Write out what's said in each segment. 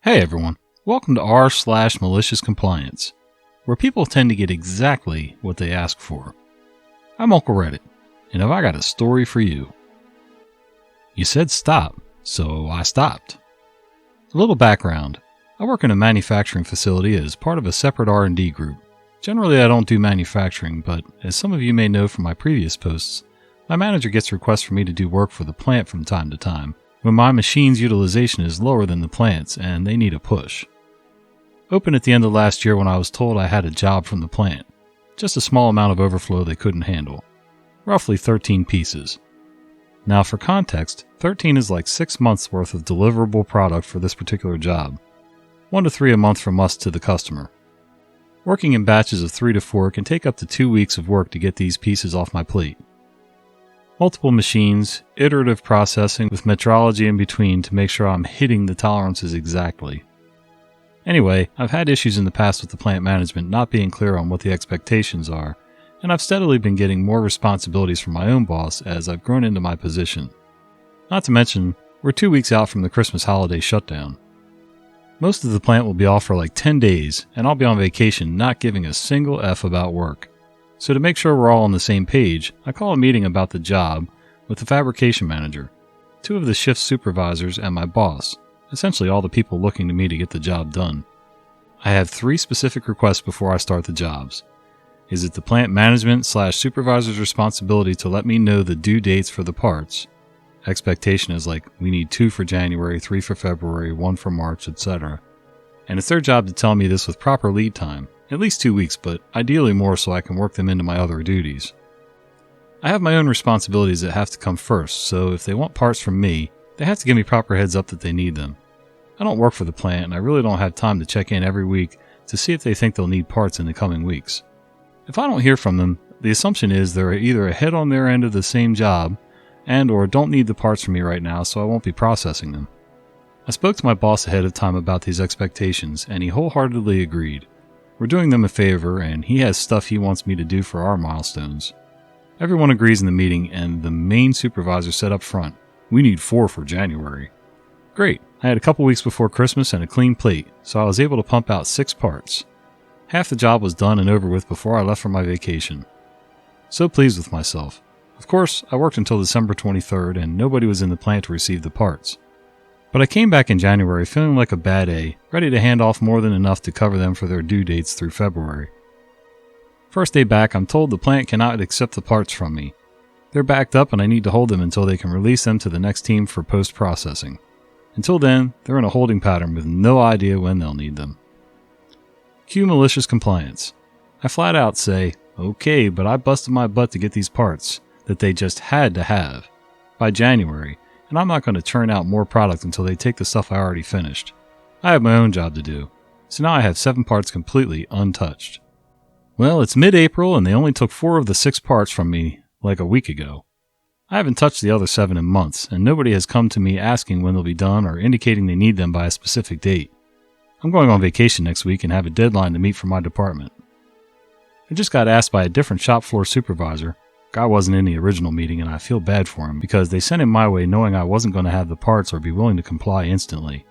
Hey everyone, welcome to r/malicious compliance, where people tend to get exactly what they ask for. I'm Uncle Reddit, and have I got a story for you. You said stop, so I stopped. A little background. I work in a manufacturing facility as part of a separate R&D group. Generally I don't do manufacturing, but as some of you may know from my previous posts, my manager gets requests for me to do work for the plant from time to time, when my machine's utilization is lower than the plant's and they need a push. Open at the end of last year when I was told I had a job from the plant. Just a small amount of overflow they couldn't handle. Roughly 13 pieces. Now for context, 13 is like 6 months worth of deliverable product for this particular job. 1 to 3 a month from us to the customer. Working in batches of 3 to 4 can take up to 2 weeks of work to get these pieces off my plate. Multiple machines, iterative processing with metrology in between to make sure I'm hitting the tolerances exactly. Anyway, I've had issues in the past with the plant management not being clear on what the expectations are, and I've steadily been getting more responsibilities from my own boss as I've grown into my position. Not to mention, we're 2 weeks out from the Christmas holiday shutdown. Most of the plant will be off for like 10 days, and I'll be on vacation not giving a single F about work. So to make sure we're all on the same page, I call a meeting about the job with the fabrication manager, 2 of the shift supervisors, and my boss, essentially all the people looking to me to get the job done. I have 3 specific requests before I start the jobs. Is it the plant management/supervisor's responsibility to let me know the due dates for the parts? Expectation is like, we need 2 for January, 3 for February, 1 for March, etc. And it's their job to tell me this with proper lead time. At least 2 weeks, but ideally more so I can work them into my other duties. I have my own responsibilities that have to come first, so if they want parts from me, they have to give me proper heads up that they need them. I don't work for the plant, and I really don't have time to check in every week to see if they think they'll need parts in the coming weeks. If I don't hear from them, the assumption is they're either ahead on their end of the same job, and or don't need the parts from me right now, so I won't be processing them. I spoke to my boss ahead of time about these expectations, and he wholeheartedly agreed. We're doing them a favor, and he has stuff he wants me to do for our milestones. Everyone agrees in the meeting, and the main supervisor said up front, we need 4 for January. Great, I had a couple weeks before Christmas and a clean plate, so I was able to pump out 6 parts. Half the job was done and over with before I left for my vacation. So pleased with myself. Of course, I worked until December 23rd, and nobody was in the plant to receive the parts. But I came back in January feeling like a bad A, ready to hand off more than enough to cover them for their due dates through February. First day back, I'm told the plant cannot accept the parts from me. They're backed up and I need to hold them until they can release them to the next team for post-processing. Until then, they're in a holding pattern with no idea when they'll need them. Cue Malicious Compliance. I flat out say, okay, but I busted my butt to get these parts that they just had to have by January. And I'm not going to churn out more product until they take the stuff I already finished. I have my own job to do, so now I have 7 parts completely untouched. Well, it's mid-April and they only took 4 of the 6 parts from me like a week ago. I haven't touched the other 7 in months, and nobody has come to me asking when they'll be done or indicating they need them by a specific date. I'm going on vacation next week and have a deadline to meet for my department. I just got asked by a different shop floor supervisor. Guy wasn't in the original meeting and I feel bad for him because they sent him my way knowing I wasn't going to have the parts or be willing to comply instantly,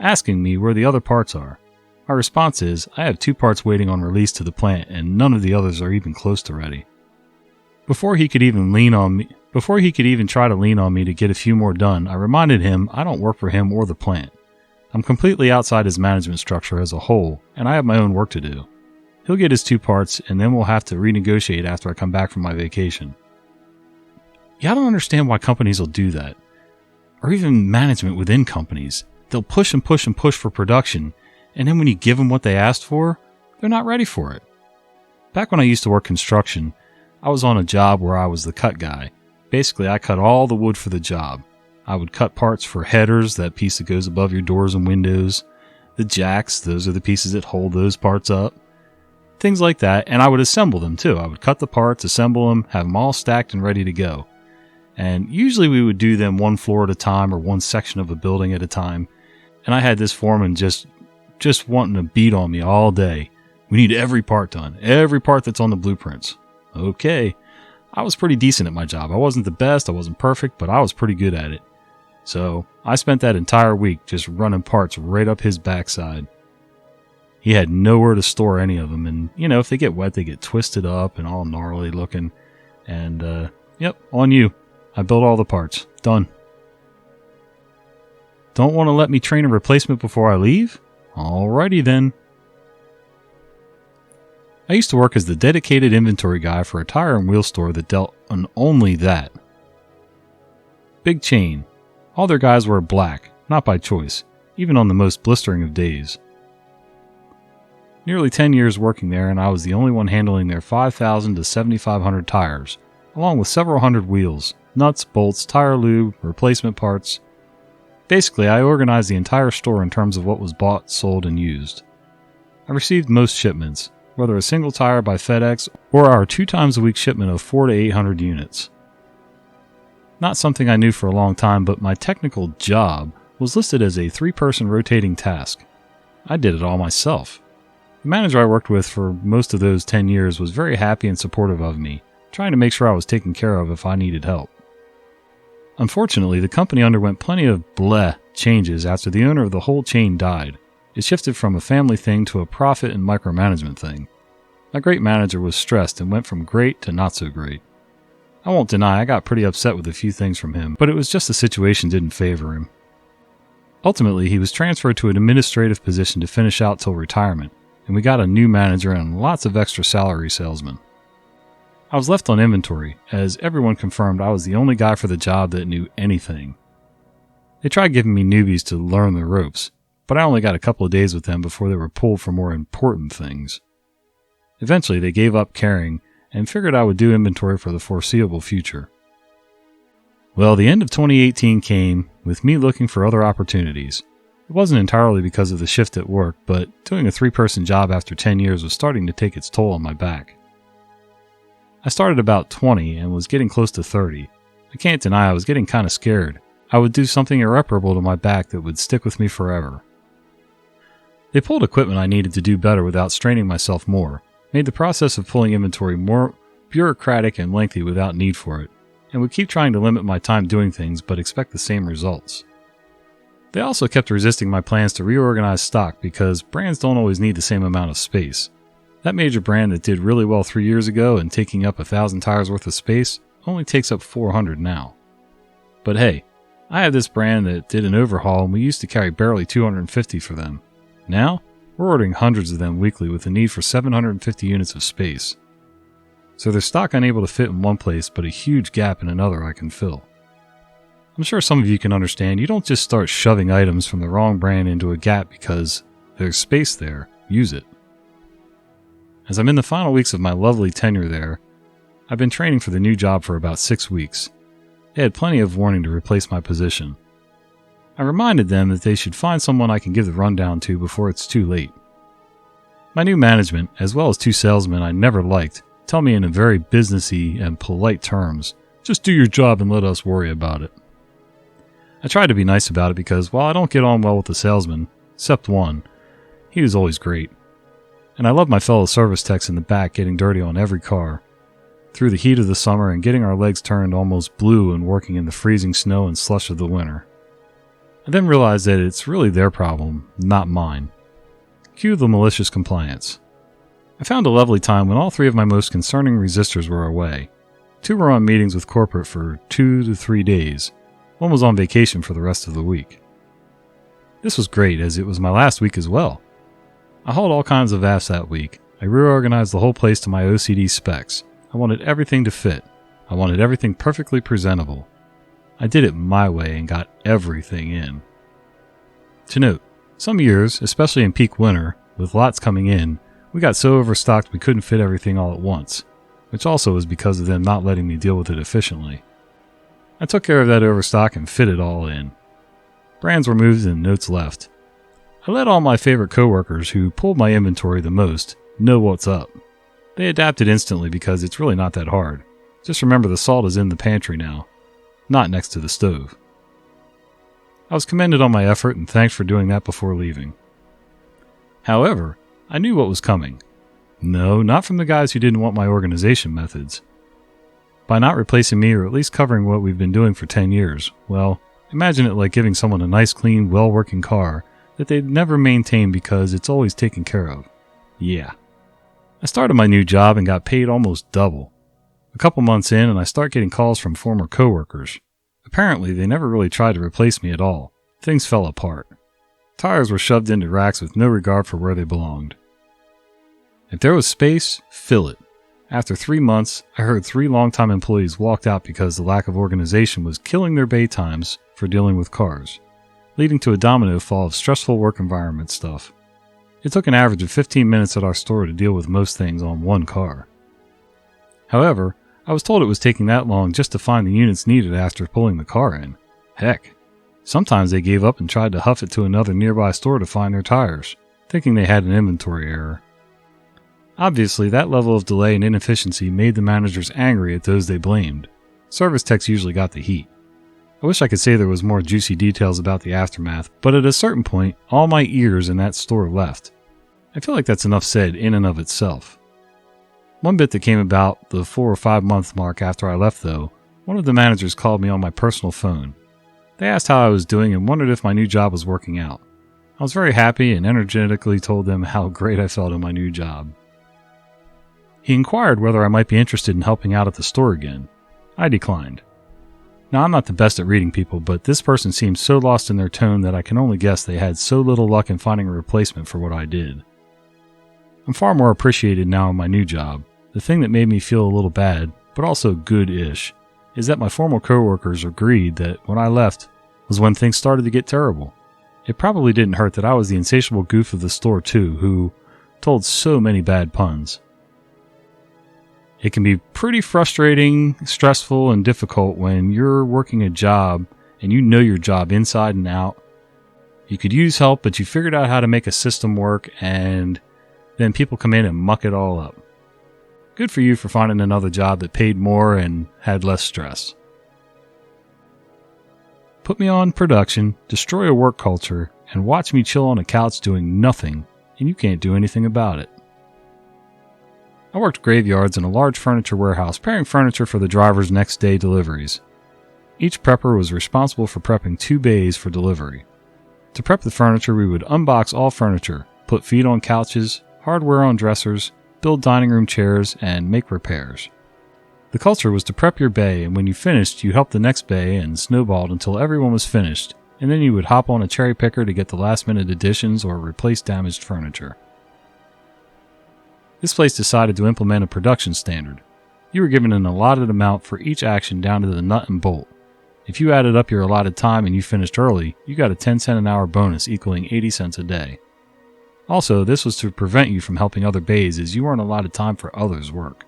asking me where the other parts are. My response is, I have 2 parts waiting on release to the plant and none of the others are even close to ready. Before he could even try to lean on me to get a few more done, I reminded him I don't work for him or the plant. I'm completely outside his management structure as a whole and I have my own work to do. He'll get his 2 parts, and then we'll have to renegotiate after I come back from my vacation. Yeah, I don't understand why companies will do that. Or even management within companies. They'll push and push and push for production, and then when you give them what they asked for, they're not ready for it. Back when I used to work construction, I was on a job where I was the cut guy. Basically, I cut all the wood for the job. I would cut parts for headers, that piece that goes above your doors and windows. The jacks, those are the pieces that hold those parts up. Things like that, and I would assemble them too. I would cut the parts, assemble them, have them all stacked and ready to go. And usually we would do them 1 floor at a time or 1 section of a building at a time. And I had this foreman just wanting to beat on me all day. We need every part done, every part that's on the blueprints. Okay, I was pretty decent at my job. I wasn't the best, I wasn't perfect, but I was pretty good at it. So I spent that entire week just running parts right up his backside. He had nowhere to store any of them, and if they get wet, they get twisted up and all gnarly looking. And yep, on you. I built all the parts. Done. Don't want to let me train a replacement before I leave? Alrighty then. I used to work as the dedicated inventory guy for a tire and wheel store that dealt in only that. Big chain. All their guys were black, not by choice, even on the most blistering of days. Nearly 10 years working there, and I was the only one handling their 5,000 to 7,500 tires, along with several hundred wheels, nuts, bolts, tire lube, replacement parts. Basically, I organized the entire store in terms of what was bought, sold, and used. I received most shipments, whether a single tire by FedEx or our 2 times a week shipment of 400 to 800 units. Not something I knew for a long time, but my technical job was listed as a 3-person rotating task. I did it all myself. The manager I worked with for most of those 10 years was very happy and supportive of me, trying to make sure I was taken care of if I needed help. Unfortunately, the company underwent plenty of changes after the owner of the whole chain died. It shifted from a family thing to a profit and micromanagement thing. My great manager was stressed and went from great to not so great. I won't deny I got pretty upset with a few things from him, but it was just the situation didn't favor him. Ultimately, he was transferred to an administrative position to finish out till retirement, and we got a new manager and lots of extra salary salesmen. I was left on inventory, as everyone confirmed I was the only guy for the job that knew anything. They tried giving me newbies to learn the ropes, but I only got a couple of days with them before they were pulled for more important things. Eventually, they gave up caring and figured I would do inventory for the foreseeable future. Well, the end of 2018 came with me looking for other opportunities. It wasn't entirely because of the shift at work, but doing a 3-person job after 10 years was starting to take its toll on my back. I started about 20 and was getting close to 30. I can't deny I was getting kind of scared. I would do something irreparable to my back that would stick with me forever. They pulled equipment I needed to do better without straining myself more, made the process of pulling inventory more bureaucratic and lengthy without need for it, and would keep trying to limit my time doing things but expect the same results. They also kept resisting my plans to reorganize stock because brands don't always need the same amount of space. That major brand that did really well 3 years ago and taking up 1,000 tires worth of space only takes up 400 now. But hey, I have this brand that did an overhaul and we used to carry barely 250 for them. Now, we're ordering hundreds of them weekly with a need for 750 units of space. So there's stock unable to fit in one place but a huge gap in another I can fill. I'm sure some of you can understand you don't just start shoving items from the wrong brand into a gap because there's space there. Use it. As I'm in the final weeks of my lovely tenure there, I've been training for the new job for about 6 weeks. They had plenty of warning to replace my position. I reminded them that they should find someone I can give the rundown to before it's too late. My new management, as well as 2 salesmen I never liked, tell me in very businessy and polite terms, just do your job and let us worry about it. I tried to be nice about it because while I don't get on well with the salesman, except one, he was always great. And I love my fellow service techs in the back getting dirty on every car, through the heat of the summer and getting our legs turned almost blue and working in the freezing snow and slush of the winter. I then realized that it's really their problem, not mine. Cue the Malicious Compliance. I found a lovely time when all 3 of my most concerning resistors were away. 2 were on meetings with corporate for 2 to 3 days. 1 was on vacation for the rest of the week. This was great as it was my last week as well. I hauled all kinds of ass that week. I reorganized the whole place to my OCD specs. I wanted everything to fit. I wanted everything perfectly presentable. I did it my way and got everything in. To note, some years, especially in peak winter, with lots coming in, we got so overstocked we couldn't fit everything all at once, which also was because of them not letting me deal with it efficiently. I took care of that overstock and fit it all in. Brands were moved and notes left. I let all my favorite coworkers who pulled my inventory the most know what's up. They adapted instantly because it's really not that hard. Just remember the salt is in the pantry now, not next to the stove. I was commended on my effort and thanked for doing that before leaving. However, I knew what was coming. No, not from the guys who didn't want my organization methods. By not replacing me or at least covering what we've been doing for 10 years, well, Imagine it like giving someone a nice, clean, well-working car that they'd never maintain because it's always taken care of. Yeah. I started my new job and got paid almost double. A couple months in and I start getting calls from former coworkers. Apparently, they never really tried to replace me at all. Things fell apart. Tires were shoved into racks with no regard for where they belonged. If there was space, fill it. After 3 months, I heard 3 longtime employees walked out because the lack of organization was killing their bay times for dealing with cars, leading to a domino fall of stressful work environment stuff. It took an average of 15 minutes at our store to deal with most things on one car. However, I was told it was taking that long just to find the units needed after pulling the car in. Heck, sometimes they gave up and tried to huff it to another nearby store to find their tires, thinking they had an inventory error. Obviously, that level of delay and inefficiency made the managers angry at those they blamed. Service techs usually got the heat. I wish I could say there was more juicy details about the aftermath, but at a certain point, all my ears in that store left. I feel like that's enough said in and of itself. One bit that came about the 4 or 5 month mark after I left though, one of the managers called me on my personal phone. They asked how I was doing and wondered if my new job was working out. I was very happy and energetically told them how great I felt in my new job. He inquired whether I might be interested in helping out at the store again. I declined. Now, I'm not the best at reading people, but this person seemed so lost in their tone that I can only guess they had so little luck in finding a replacement for what I did. I'm far more appreciated now in my new job. The thing that made me feel a little bad, but also good-ish, is that my former coworkers agreed that when I left was when things started to get terrible. It probably didn't hurt that I was the insatiable goof of the store too, who told so many bad puns. It can be pretty frustrating, stressful, and difficult when you're working a job and you know your job inside and out. You could use help, but you figured out how to make a system work, and then people come in and muck it all up. Good for you for finding another job that paid more and had less stress. Put me on production, destroy a work culture, and watch me chill on a couch doing nothing, and you can't do anything about it. I worked graveyards in a large furniture warehouse preparing furniture for the driver's next day deliveries. Each prepper was responsible for prepping 2 bays for delivery. To prep the furniture, we would unbox all furniture, put feet on couches, hardware on dressers, build dining room chairs, and make repairs. The culture was to prep your bay, and when you finished, you helped the next bay and snowballed until everyone was finished, and then you would hop on a cherry picker to get the last-minute additions or replace damaged furniture. This place decided to implement a production standard. You were given an allotted amount for each action down to the nut and bolt. If you added up your allotted time and you finished early, you got a 10-cent an hour bonus equaling 80 cents a day. Also, this was to prevent you from helping other bays as you weren't allotted time for others' work.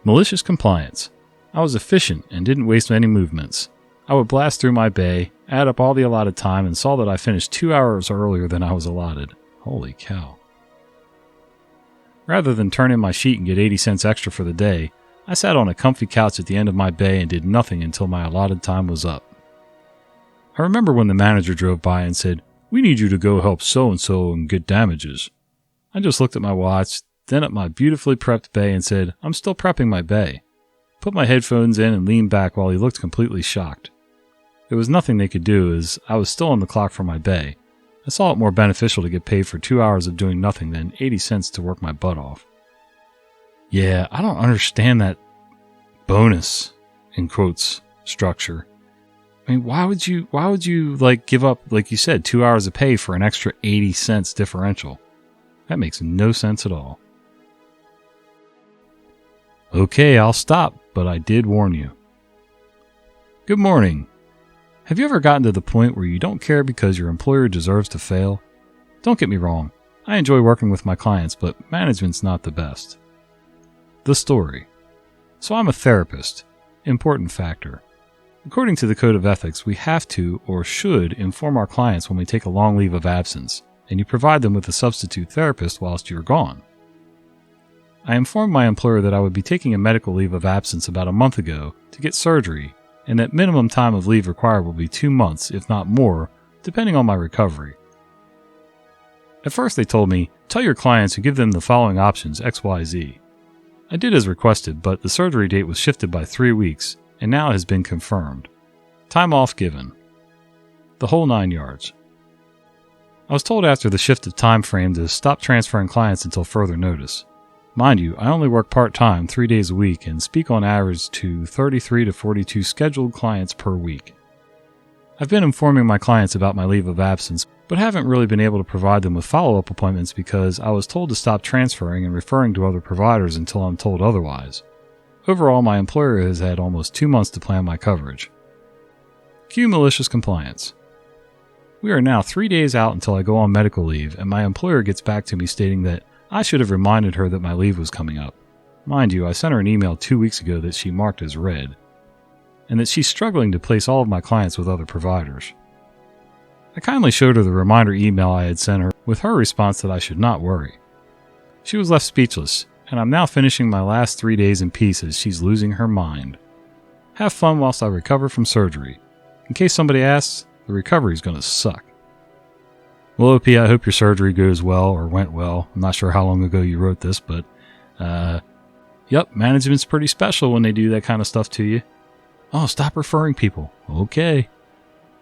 Malicious Compliance. I was efficient and didn't waste any movements. I would blast through my bay, add up all the allotted time, and saw that I finished 2 hours earlier than I was allotted. Holy cow. Rather than turn in my sheet and get 80 cents extra for the day, I sat on a comfy couch at the end of my bay and did nothing until my allotted time was up. I remember when the manager drove by and said, "We need you to go help so-and-so and get damages." I just looked at my watch, then at my beautifully prepped bay and said, "I'm still prepping my bay." Put my headphones in and leaned back while he looked completely shocked. There was nothing they could do as I was still on the clock for my bay. I saw it more beneficial to get paid for 2 hours of doing nothing than 80 cents to work my butt off. Yeah, I don't understand that bonus, in quotes, structure. I mean, why would you give up, like you said, 2 hours of pay for an extra 80 cents differential? That makes no sense at all. Okay, I'll stop, but I did warn you. Good morning. Have you ever gotten to the point where you don't care because your employer deserves to fail? Don't get me wrong, I enjoy working with my clients, but management's not the best. The story. So I'm a therapist. Important factor. According to the Code of Ethics, we have to or should inform our clients when we take a long leave of absence, and you provide them with a substitute therapist whilst you're gone. I informed my employer that I would be taking a medical leave of absence about a month ago to get surgery, and that minimum time of leave required will be 2 months, if not more, depending on my recovery. At first they told me, tell your clients and give them the following options XYZ. I did as requested, but the surgery date was shifted by 3 weeks, and now has been confirmed. Time off given. The whole 9 yards. I was told after the shift of time frame to stop transferring clients until further notice. Mind you, I only work part-time 3 days a week and speak on average to 33 to 42 scheduled clients per week. I've been informing my clients about my leave of absence, but haven't really been able to provide them with follow-up appointments because I was told to stop transferring and referring to other providers until I'm told otherwise. Overall, my employer has had almost 2 months to plan my coverage. Cue malicious compliance. We are now 3 days out until I go on medical leave, and my employer gets back to me stating that I should have reminded her that my leave was coming up. Mind you, I sent her an email 2 weeks ago that she marked as read, and that she's struggling to place all of my clients with other providers. I kindly showed her the reminder email I had sent her with her response that I should not worry. She was left speechless, and I'm now finishing my last 3 days in peace as she's losing her mind. Have fun whilst I recover from surgery. In case somebody asks, the recovery's gonna suck. Well, OP, I hope your surgery goes well or went well. I'm not sure how long ago you wrote this, but yep, management's pretty special when they do that kind of stuff to you. Oh, stop referring people. Okay.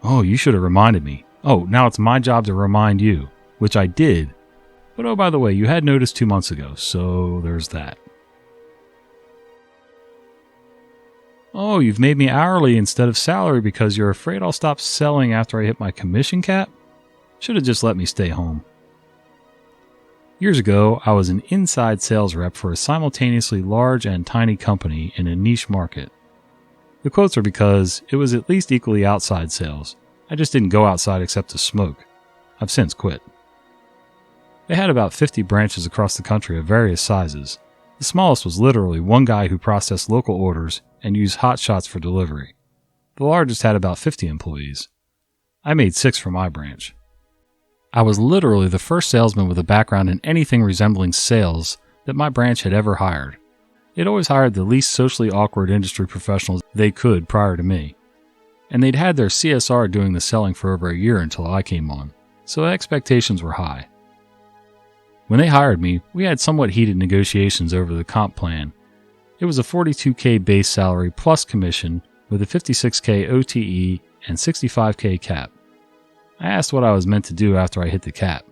Oh, you should have reminded me. Oh, now it's my job to remind you, which I did. But oh, by the way, you had noticed 2 months ago, so there's that. Oh, you've made me hourly instead of salary because you're afraid I'll stop selling after I hit my commission cap? Should have just let me stay home. Years ago, I was an inside sales rep for a simultaneously large and tiny company in a niche market. The quotes are because it was at least equally outside sales. I just didn't go outside except to smoke. I've since quit. They had about 50 branches across the country of various sizes. The smallest was literally one guy who processed local orders and used hot shots for delivery. The largest had about 50 employees. I made 6 for my branch. I was literally the first salesman with a background in anything resembling sales that my branch had ever hired. They'd always hired the least socially awkward industry professionals they could prior to me. And they'd had their CSR doing the selling for over a year until I came on, so expectations were high. When they hired me, we had somewhat heated negotiations over the comp plan. It was a $42K base salary plus commission with a $56K OTE and $65K cap. I asked what I was meant to do after I hit the cap,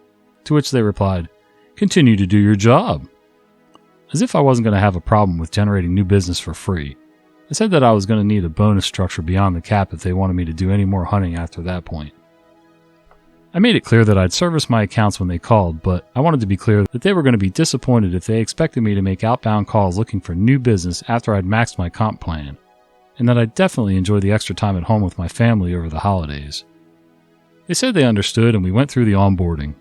to which they replied, "Continue to do your job." As if I wasn't going to have a problem with generating new business for free. I said that I was going to need a bonus structure beyond the cap if they wanted me to do any more hunting after that point. I made it clear that I'd service my accounts when they called, but I wanted to be clear that they were going to be disappointed if they expected me to make outbound calls looking for new business after I'd maxed my comp plan, and that I'd definitely enjoy the extra time at home with my family over the holidays. They said they understood, and we went through the onboarding.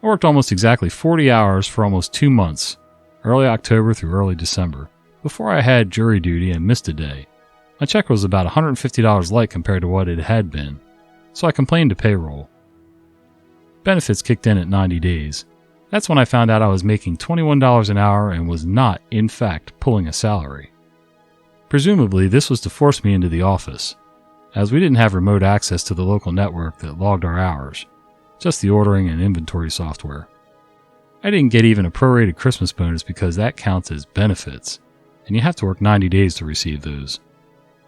I worked almost exactly 40 hours for almost 2 months, early October through early December, before I had jury duty and missed a day. My check was about $150 light compared to what it had been, so I complained to payroll. Benefits kicked in at 90 days. That's when I found out I was making $21 an hour and was not, in fact, pulling a salary. Presumably, this was to force me into the office, as we didn't have remote access to the local network that logged our hours, just the ordering and inventory software. I didn't get even a prorated Christmas bonus because that counts as benefits, and you have to work 90 days to receive those.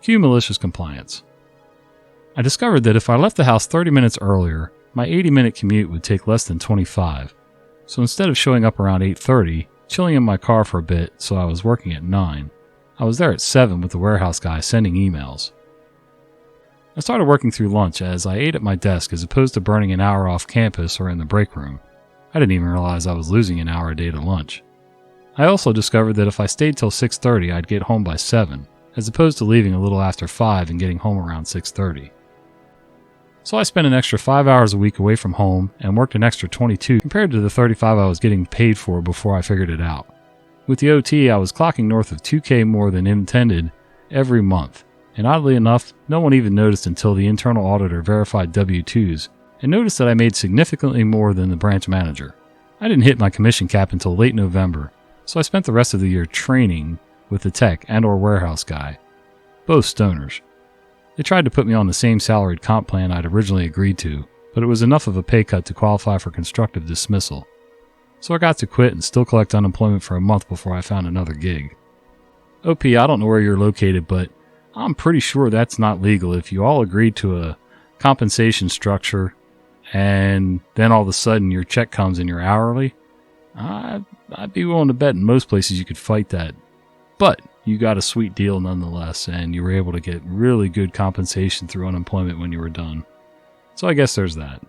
Cue malicious compliance. I discovered that if I left the house 30 minutes earlier, my 80-minute commute would take less than 25. So instead of showing up around 8:30, chilling in my car for a bit so I was working at 9, I was there at 7 with the warehouse guy sending emails. I started working through lunch as I ate at my desk as opposed to burning an hour off campus or in the break room. I didn't even realize I was losing an hour a day to lunch. I also discovered that if I stayed till 6:30, I'd get home by 7, as opposed to leaving a little after 5 and getting home around 6:30. So I spent an extra 5 hours a week away from home and worked an extra 22 compared to the 35 I was getting paid for before I figured it out. With the OT, I was clocking north of 2K more than intended every month, and oddly enough, no one even noticed until the internal auditor verified W-2s and noticed that I made significantly more than the branch manager. I didn't hit my commission cap until late November, so I spent the rest of the year training with the tech and/or warehouse guy, both stoners. They tried to put me on the same salaried comp plan I'd originally agreed to, but it was enough of a pay cut to qualify for constructive dismissal. So I got to quit and still collect unemployment for a month before I found another gig. OP, I don't know where you're located, but I'm pretty sure that's not legal if you all agreed to a compensation structure, and then all of a sudden your check comes and you're hourly, I'd be willing to bet in most places you could fight that. But you got a sweet deal nonetheless, and you were able to get really good compensation through unemployment when you were done. So I guess there's that.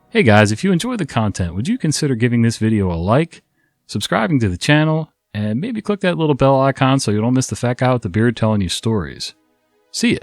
Hey guys, if you enjoy the content, would you consider giving this video a like, subscribing to the channel, and maybe click that little bell icon so you don't miss the fat guy with the beard telling you stories. See ya!